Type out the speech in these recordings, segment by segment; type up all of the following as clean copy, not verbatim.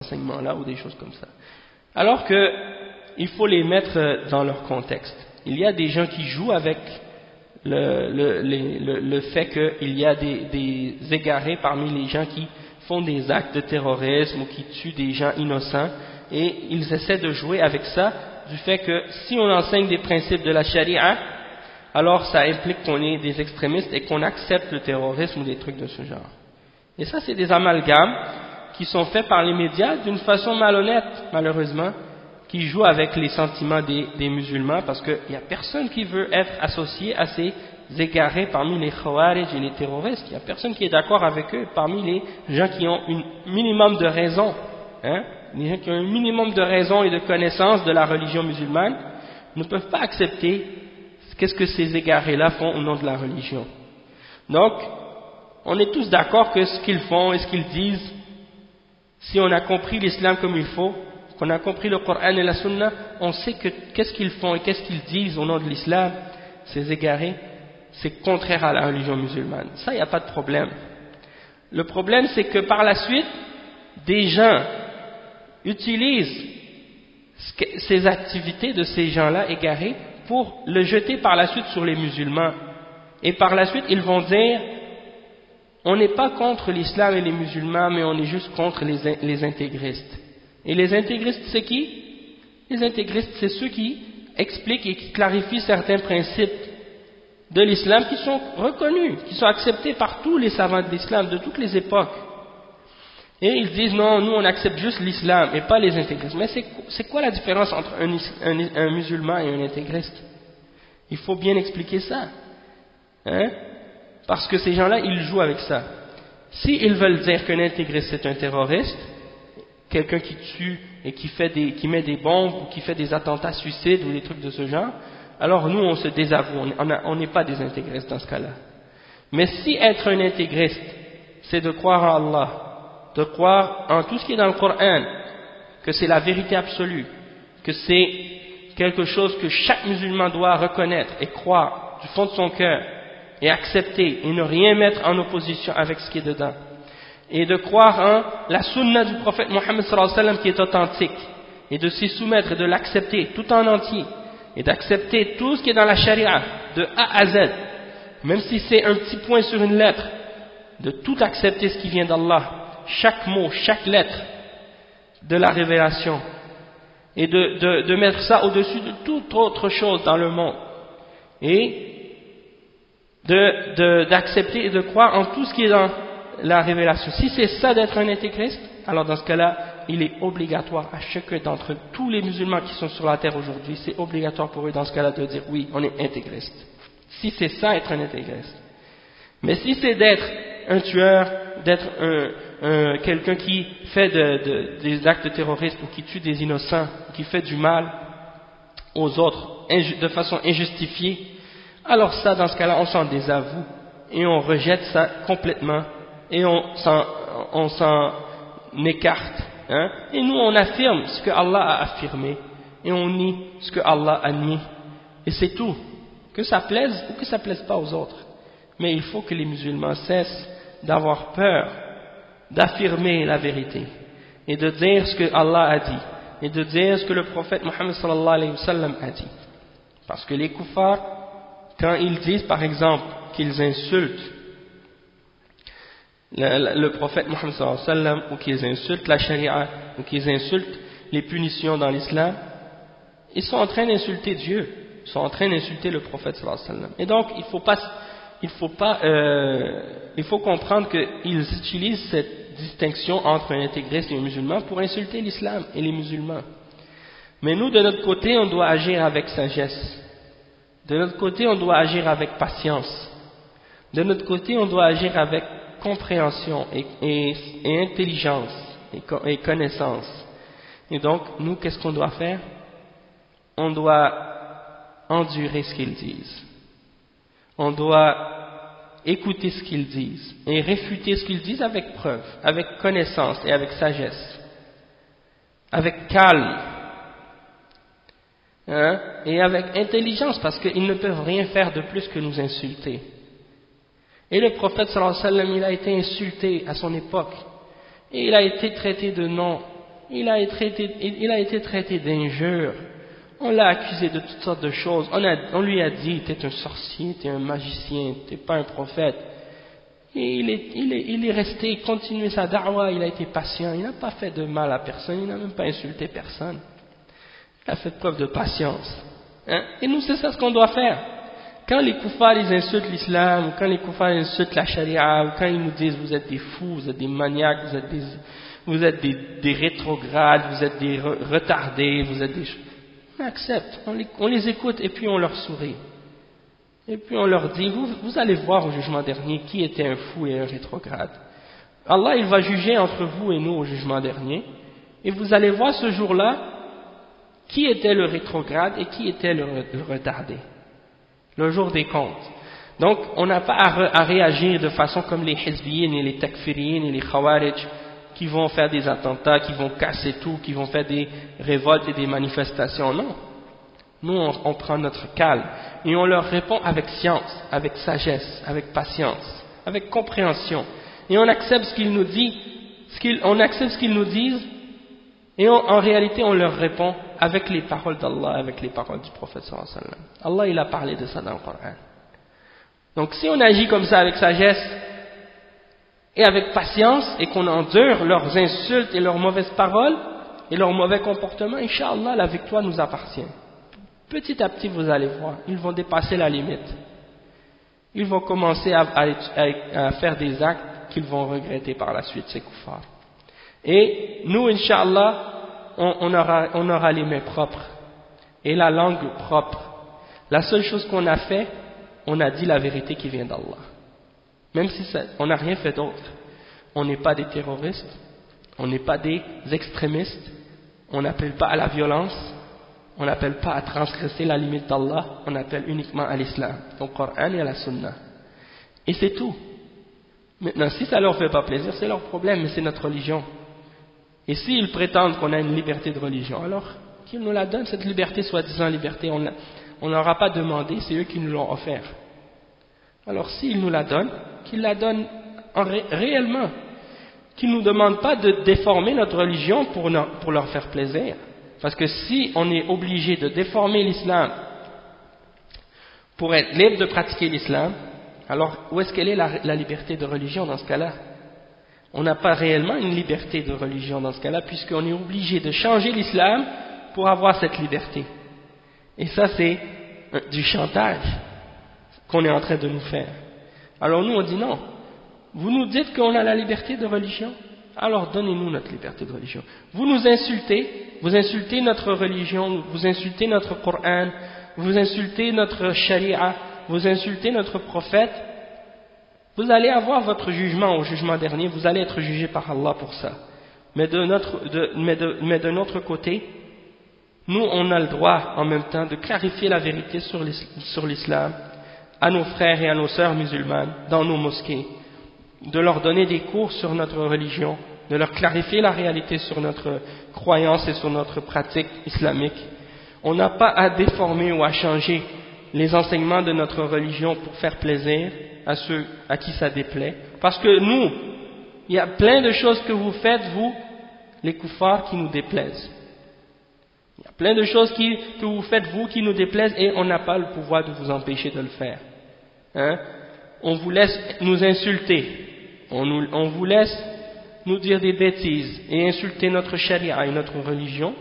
enseignements-là ou des choses comme ça. Alors que il faut les mettre dans leur contexte. Il y a des gens qui jouent avec le fait qu'il y a des égarés parmi les gens qui font des actes de terrorisme ou qui tuent des gens innocents, et ils essaient de jouer avec ça, du fait que si on enseigne des principes de la charia, alors ça implique qu'on est des extrémistes et qu'on accepte le terrorisme ou des trucs de ce genre. Et ça, c'est des amalgames qui sont faits par les médias d'une façon malhonnête, malheureusement, qui jouent avec les sentiments des musulmans, parce qu'il n'y a personne qui veut être associé à ces égarés parmi les khawarij et les terroristes. Il n'y a personne qui est d'accord avec eux parmi les gens qui ont un minimum de raison, les gens qui ont un minimum de raison et de connaissance de la religion musulmane ne peuvent pas accepter qu'est-ce que ces égarés-là font au nom de la religion. Donc, on est tous d'accord que ce qu'ils font et ce qu'ils disent, si on a compris l'islam comme il faut, qu'on a compris le Coran et la Sunna, on sait que qu'est-ce qu'ils font et qu'est-ce qu'ils disent au nom de l'islam, ces égarés, c'est contraire à la religion musulmane. Ça, il n'y a pas de problème. Le problème, c'est que par la suite, des gens utilisent ces activités de ces gens-là égarés pour le jeter par la suite sur les musulmans. Et par la suite, ils vont dire, on n'est pas contre l'islam et les musulmans, mais on est juste contre les intégristes. Et les intégristes, c'est qui? Les intégristes, c'est ceux qui expliquent et qui clarifient certains principes de l'islam qui sont reconnus, qui sont acceptés par tous les savants de l'islam de toutes les époques. Et ils disent non, nous on accepte juste l'islam et pas les intégristes. Mais c'est quoi la différence entre un musulman et un intégriste? Il faut bien expliquer ça. Parce que ces gens-là, ils jouent avec ça. S'ils veulent dire qu'un intégriste c'est un terroriste, quelqu'un qui tue et qui met des bombes ou qui fait des attentats suicides ou des trucs de ce genre, alors nous on se désavoue, on n'est pas des intégristes dans ce cas-là. Mais si être un intégriste, c'est de croire en Allah, de croire en tout ce qui est dans le Coran, que c'est la vérité absolue, que c'est quelque chose que chaque musulman doit reconnaître et croire du fond de son cœur et accepter et ne rien mettre en opposition avec ce qui est dedans, et de croire en la sunna du prophète Mohammed sallallahu alayhi wa sallam qui est authentique, et de s'y soumettre et de l'accepter tout en entier, et d'accepter tout ce qui est dans la charia de A à Z, même si c'est un petit point sur une lettre, de tout accepter ce qui vient d'Allah, chaque mot, chaque lettre de la révélation, et de mettre ça au-dessus de toute autre chose dans le monde, et d'accepter et de croire en tout ce qui est dans la révélation. Si c'est ça d'être un intégriste, alors dans ce cas-là, il est obligatoire à chacun d'entre tous les musulmans qui sont sur la terre aujourd'hui, c'est obligatoire pour eux dans ce cas-là de dire oui, on est intégriste. Si c'est ça être un intégriste. Mais si c'est d'être un tueur, d'être quelqu'un qui fait des actes terroristes ou qui tue des innocents, qui fait du mal aux autres de façon injustifiée, alors ça, dans ce cas-là, on s'en désavoue et on rejette ça complètement et on s'en écarte. Et nous, on affirme ce que Allah a affirmé et on nie ce que Allah a nié. Et c'est tout. Que ça plaise ou que ça plaise pas aux autres. Mais il faut que les musulmans cessent d'avoir peur d'affirmer la vérité et de dire ce que Allah a dit et de dire ce que le prophète Mohammed sallallahu alayhi wa sallam a dit. Parce que les kuffars, quand ils disent par exemple qu'ils insultent le prophète Mohammed sallallahu alayhi wa sallam, ou qu'ils insultent la charia, ou qu'ils insultent les punitions dans l'islam, ils sont en train d'insulter Dieu, ils sont en train d'insulter le prophète sallallahu alayhi wa sallam. Et donc il faut comprendre qu'ils utilisent cette distinction entre un intégriste et un musulman pour insulter l'islam et les musulmans. Mais nous, de notre côté, on doit agir avec sagesse. De notre côté, on doit agir avec patience. De notre côté, on doit agir avec compréhension et intelligence et connaissance. Et donc, nous, qu'est-ce qu'on doit faire? On doit endurer ce qu'ils disent. On doit écouter ce qu'ils disent et réfuter ce qu'ils disent avec preuve, avec connaissance et avec sagesse, avec calme. Et avec intelligence, parce qu'ils ne peuvent rien faire de plus que nous insulter. Et le prophète sallallahu alayhi wa sallam, il a été insulté à son époque, et il a été traité de noms il a été traité d'injures, on l'a accusé de toutes sortes de choses, on lui a dit t'es un sorcier, t'es un magicien, t'es pas un prophète, et il est resté, continué sa da'wa, il a été patient, il n'a pas fait de mal à personne, il n'a même pas insulté personne, il a fait preuve de patience, hein? Et nous c'est ça ce qu'on doit faire. Quand les koufars ils insultent l'islam, ou quand les koufars insultent la charia, ou quand ils nous disent vous êtes des fous, vous êtes des maniaques, vous êtes des rétrogrades, vous êtes des retardés, vous êtes des... On accepte, on les écoute et puis on leur sourit. Et puis on leur dit, vous allez voir au jugement dernier qui était un fou et un rétrograde. Allah il va juger entre vous et nous au jugement dernier, et vous allez voir ce jour-là qui était le rétrograde et qui était le retardé. Le jour des comptes. Donc, on n'a pas à réagir de façon comme les hizbiyin et les takfiriyin et les khawarij qui vont faire des attentats, qui vont casser tout, qui vont faire des révoltes et des manifestations. Non. Nous, on prend notre calme et on leur répond avec science, avec sagesse, avec patience, avec compréhension. Et on accepte ce qu'ils nous disent, on accepte ce qu'ils nous disent et en réalité, on leur répond avec les paroles d'Allah, avec les paroles du prophète sallallahu alayhi wa sallam. Allah, il a parlé de ça dans le Coran. Donc, si on agit comme ça avec sagesse et avec patience et qu'on endure leurs insultes et leurs mauvaises paroles et leurs mauvais comportements, Inch'Allah, la victoire nous appartient. Petit à petit, vous allez voir, ils vont dépasser la limite. Ils vont commencer à faire des actes qu'ils vont regretter par la suite, ces koufars. Et nous, Inch'Allah, on aura les mains propres et la langue propre. La seule chose qu'on a fait, on a dit la vérité qui vient d'Allah. Même si on n'a rien fait d'autre. On n'est pas des terroristes, on n'est pas des extrémistes, on n'appelle pas à la violence, on n'appelle pas à transgresser la limite d'Allah, on appelle uniquement à l'islam, au Coran et à la Sunna. Et c'est tout. Maintenant, si ça leur fait pas plaisir, c'est leur problème, mais c'est notre religion. Et s'ils prétendent qu'on a une liberté de religion, alors qu'ils nous la donnent, cette liberté, soi-disant liberté, on n'aura pas demandé, c'est eux qui nous l'ont offert. Alors s'ils nous la donnent, qu'ils la donnent réellement, qu'ils ne nous demandent pas de déformer notre religion pour leur faire plaisir. Parce que si on est obligé de déformer l'islam pour être libre de pratiquer l'islam, alors où est-ce qu'elle est la liberté de religion dans ce cas-là? On n'a pas réellement une liberté de religion dans ce cas-là, puisqu'on est obligé de changer l'islam pour avoir cette liberté. Et ça, c'est du chantage qu'on est en train de nous faire. Alors nous, on dit non. Vous nous dites qu'on a la liberté de religion, alors donnez-nous notre liberté de religion. Vous nous insultez, vous insultez notre religion, vous insultez notre Coran, vous insultez notre charia, vous insultez notre prophète. Vous allez avoir votre jugement au jugement dernier, vous allez être jugé par Allah pour ça. Mais de notre côté, nous on a le droit en même temps de clarifier la vérité sur l'islam à nos frères et à nos sœurs musulmanes dans nos mosquées, de leur donner des cours sur notre religion, de leur clarifier la réalité sur notre croyance et sur notre pratique islamique. On n'a pas à déformer ou à changer les enseignements de notre religion pour faire plaisir à ceux à qui ça déplaît. Parce que nous, il y a plein de choses que vous faites, vous, les koufars, qui nous déplaisent. Il y a plein de choses que vous faites, vous, qui nous déplaisent, et on n'a pas le pouvoir de vous empêcher de le faire. Hein? On vous laisse nous insulter, on vous laisse nous dire des bêtises et insulter notre charia et notre religion.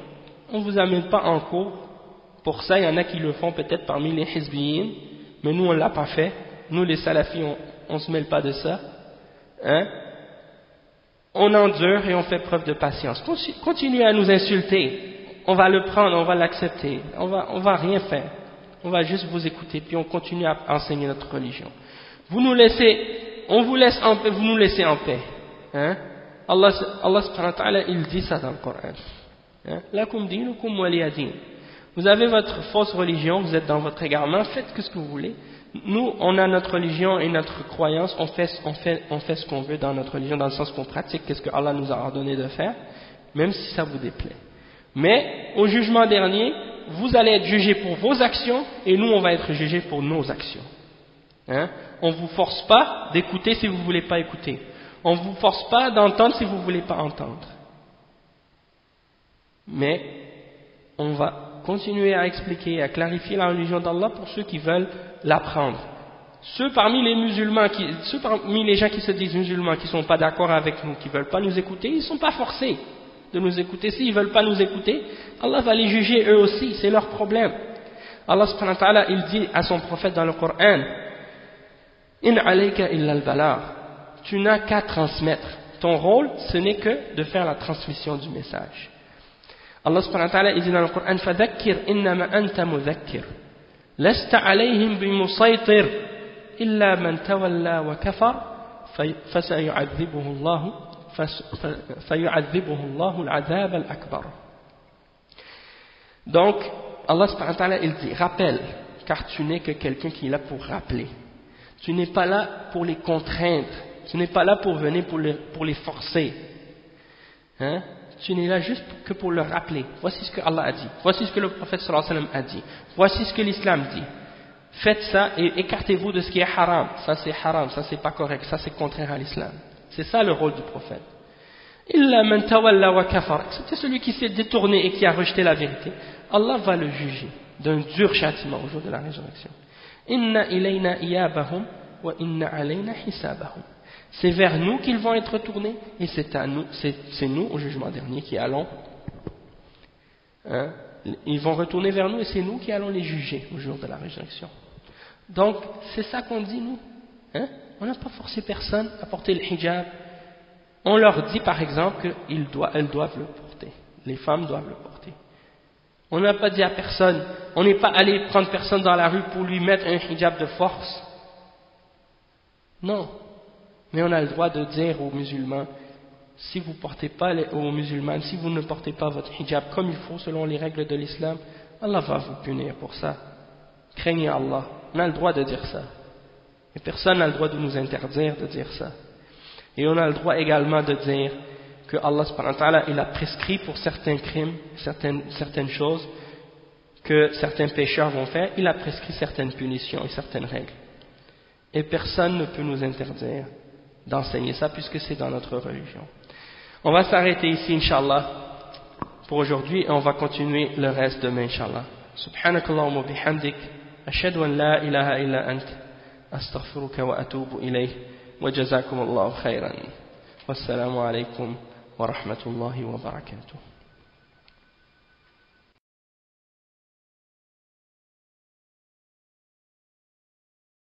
On ne vous amène pas en cours. Pour ça, il y en a qui le font peut-être parmi les hizbiyin, mais nous, on ne l'a pas fait. Nous, les salafis, on ne se mêle pas de ça. Hein? On endure et on fait preuve de patience. Continuez à nous insulter. On va le prendre, on va l'accepter. On va rien faire. On va juste vous écouter, puis on continue à enseigner notre religion. On vous laisse en paix, vous nous laissez en paix. Hein? Allah subhanahu wa ta'ala, il dit ça dans le Coran. Hein? Lakum dinukum waliya din. Vous avez votre fausse religion, vous êtes dans votre égarement, faites ce que vous voulez. Nous, on a notre religion et notre croyance, on fait ce qu'on veut dans notre religion, dans le sens qu'on pratique ce que Allah nous a ordonné de faire, même si ça vous déplaît. Mais, au jugement dernier, vous allez être jugés pour vos actions, et nous, on va être jugés pour nos actions. Hein? On ne vous force pas d'écouter si vous ne voulez pas écouter. On ne vous force pas d'entendre si vous ne voulez pas entendre. Mais on va continuer à expliquer, à clarifier la religion d'Allah pour ceux qui veulent l'apprendre. Ceux parmi les gens qui se disent musulmans, qui ne sont pas d'accord avec nous, qui ne veulent pas nous écouter, ils ne sont pas forcés de nous écouter. S'ils ne veulent pas nous écouter, Allah va les juger eux aussi, c'est leur problème. Allah subhanahu wa ta'ala, il dit à son prophète dans le Coran, In alayka illa al-balagh, tu n'as qu'à transmettre. Ton rôle, ce n'est que de faire la transmission du message. Allah subhanahu wa ta'ala, il dit dans le Coran, Fadhakkir innama anta mudhakkir, lasta alayhim bimusaytir, illa man tawalla wa kafar, fasayu'adhibuhu Allahu al-'adhab al-akbar. Donc, Allah subhanahu wa ta'ala, il dit, rappelle, car tu n'es que quelqu'un qui est là pour rappeler. Tu n'es pas là pour les contraindre. Tu n'es pas là pour venir pour les forcer. Hein? Tu n'es là juste que pour leur rappeler. Voici ce que Allah a dit. Voici ce que le prophète sallallahu alayhi wa sallam a dit. Voici ce que l'islam dit. Faites ça et écartez-vous de ce qui est haram. Ça c'est haram, ça c'est pas correct, ça c'est contraire à l'islam. C'est ça le rôle du prophète. Illa man tawalla wa kafar. C'était celui qui s'est détourné et qui a rejeté la vérité. Allah va le juger d'un dur châtiment au jour de la résurrection. Inna ilayna iyabahum wa inna alayna hisabahum. C'est vers nous qu'ils vont être tournés et c'est nous au jugement dernier qui allons ils vont retourner vers nous et c'est nous qui allons les juger au jour de la résurrection. Donc c'est ça qu'on dit nous, on n'a pas forcé personne à porter le hijab. On leur dit par exemple qu'elles doivent le porter, les femmes doivent le porter. On n'a pas dit à personne, on n'est pas allé prendre personne dans la rue pour lui mettre un hijab de force. Non. Mais on a le droit de dire aux musulmans, si vous portez pas aux musulmans, si vous ne portez pas votre hijab comme il faut selon les règles de l'islam, Allah va vous punir pour ça. Craignez Allah. On a le droit de dire ça. Et personne n'a le droit de nous interdire de dire ça. Et on a le droit également de dire que Allah subhanahu wa ta'ala, il a prescrit pour certains crimes, certaines choses que certains pécheurs vont faire, il a prescrit certaines punitions et certaines règles. Et personne ne peut nous interdire d'enseigner ça puisque c'est dans notre religion. On va s'arrêter ici, Inch'Allah, pour aujourd'hui et on va continuer le reste demain, Inch'Allah. Subhanakallahumma bihamdik, ashhadu an la ilaha illa ant, astaghfiruka wa atubu ilayh, wa jazakumullahu khayran. Wassalamu alaykum wa rahmatullahi wa barakatuh.